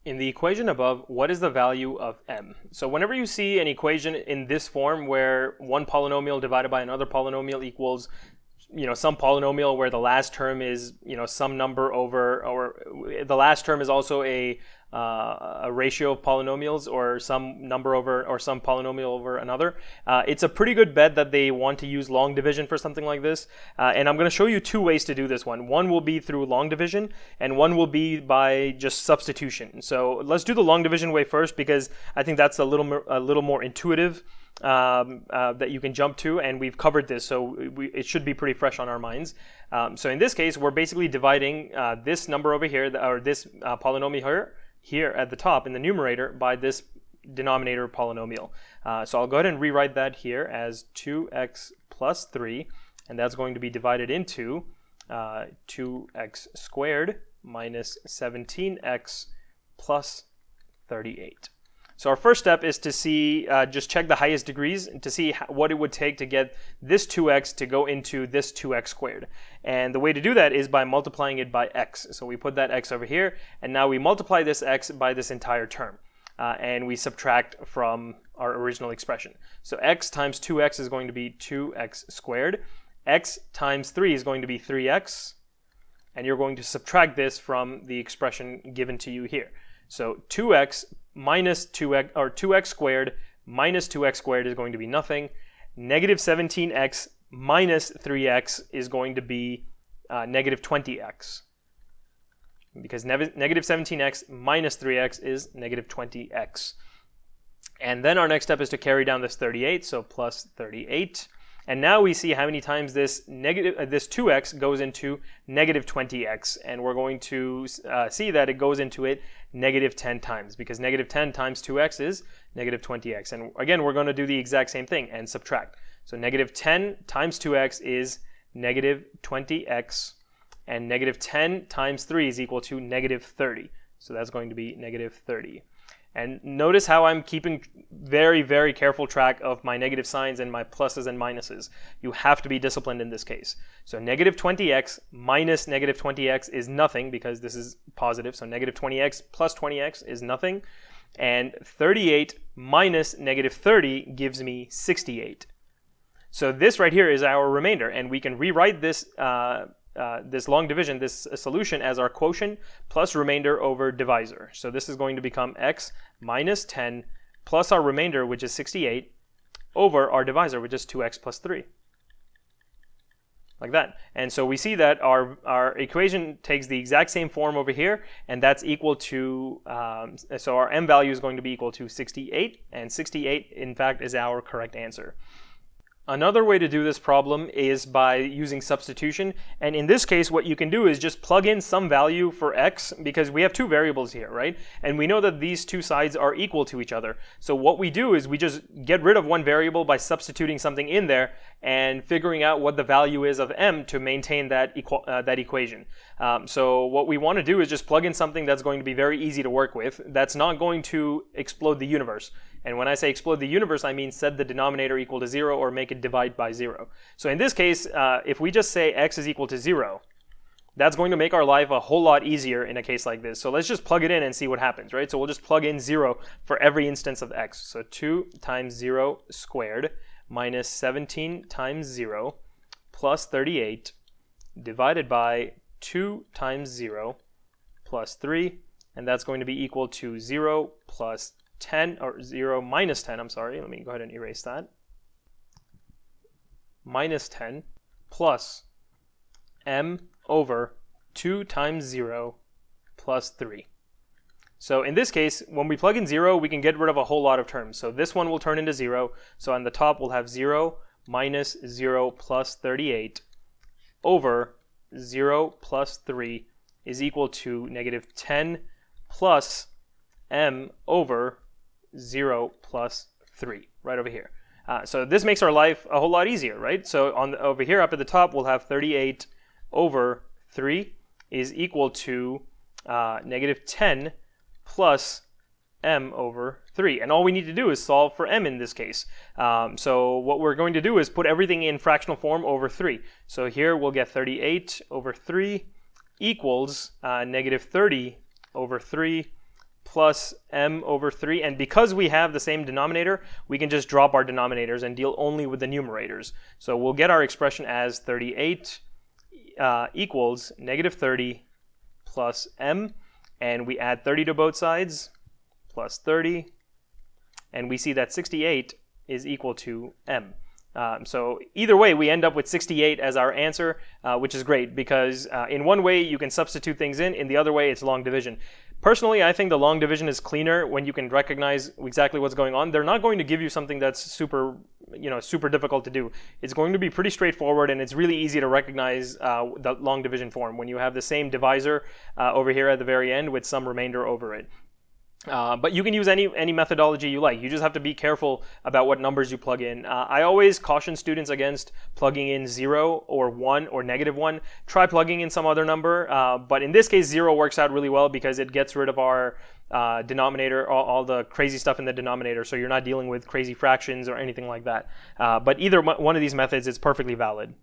In the equation above, what is the value of m? So whenever you see an equation in this form where one polynomial divided by another polynomial equals some polynomial where the last term is some number over, or the last term is also a ratio of polynomials, or some number over, or some polynomial over another, it's a pretty good bet that they want to use long division for something like this. And I'm going to show you two ways to do this one. One will be through long division, and one will be by just substitution. So let's do the long division way first, because I think that's a little more intuitive, that you can jump to, and we've covered this, so it should be pretty fresh on our minds. So in this case, we're basically dividing this number over here, or this polynomial here at the top in the numerator, by this denominator polynomial. So I'll go ahead and rewrite that here as 2x plus 3, and that's going to be divided into 2x squared minus 17x plus 38. So our first step is to see, just check the highest degrees to see what it would take to get this 2x to go into this 2x squared. And the way to do that is by multiplying it by x. So we put that x over here, and now we multiply this x by this entire term. And we subtract from our original expression. So x times 2x is going to be 2x squared. X times 3 is going to be 3x. And you're going to subtract this from the expression given to you here. So 2x minus 2x, or 2x squared minus 2x squared is going to be nothing. Negative 17x minus 3x is going to be negative 20x. Because negative 17x minus 3x is negative 20x. And then our next step is to carry down this 38, so plus 38. And now we see how many times this 2x goes into negative 20x, and we're going to see that it goes into it negative 10 times, because negative 10 times 2x is negative 20x. And again, we're going to do the exact same thing and subtract. So negative 10 times 2x is negative 20x, and negative 10 times 3 is equal to negative 30. So that's going to be negative 30. And notice how I'm keeping very, very careful track of my negative signs and my pluses and minuses. You have to be disciplined in this case. So negative 20x minus negative 20x is nothing, because this is positive. So negative 20x plus 20x is nothing. And 38 minus negative 30 gives me 68. So this right here is our remainder, and we can rewrite this this long division, this solution, as our quotient plus remainder over divisor. So this is going to become x minus 10 plus our remainder, which is 68, over our divisor, which is 2x plus 3. Like that. And so we see that our equation takes the exact same form over here, and that's equal to, so our m value is going to be equal to 68, and 68, in fact, is our correct answer. Another way to do this problem is by using substitution, and in this case what you can do is just plug in some value for x, because we have two variables here, right? And we know that these two sides are equal to each other. So what we do is we just get rid of one variable by substituting something in there and figuring out what the value is of m to maintain that equation. So what we want to do is just plug in something that's going to be very easy to work with, that's not going to explode the universe. And when I say explode the universe, I mean set the denominator equal to 0 or make it divide by 0. So in this case, if we just say x is equal to 0, that's going to make our life a whole lot easier in a case like this. So let's just plug it in and see what happens, right? So we'll just plug in 0 for every instance of x. So 2 times 0 squared minus 17 times 0 plus 38 divided by 2 times 0 plus 3, and that's going to be equal to 0 plus 10, or 0 minus 10, I'm sorry, let me go ahead and erase that. Minus 10 plus m over 2 times 0 plus 3. So in this case, when we plug in 0, we can get rid of a whole lot of terms. So this one will turn into 0. So on the top, we'll have 0 minus 0 plus 38 over 0 plus 3 is equal to negative 10 plus m over 0 plus 3, right over here. So this makes our life a whole lot easier, right? So over here up at the top, we'll have 38 over 3 is equal to negative 10 plus m over 3. And all we need to do is solve for m in this case. So what we're going to do is put everything in fractional form over 3. So here we'll get 38 over 3 equals negative 30 over 3 plus m over 3. And because we have the same denominator, we can just drop our denominators and deal only with the numerators. So we'll get our expression as 38 equals negative 30 plus m. And we add 30 to both sides, plus 30. And we see that 68 is equal to m. So either way, we end up with 68 as our answer, which is great because in one way you can substitute things in the other way it's long division. Personally, I think the long division is cleaner when you can recognize exactly what's going on. They're not going to give you something that's super difficult to do. It's going to be pretty straightforward, and it's really easy to recognize the long division form when you have the same divisor over here at the very end with some remainder over it. But you can use any methodology you like. You just have to be careful about what numbers you plug in. I always caution students against plugging in 0 or 1 or -1. Try plugging in some other number, but in this case 0 works out really well because it gets rid of our denominator, all the crazy stuff in the denominator, so you're not dealing with crazy fractions or anything like that. But either one of these methods is perfectly valid.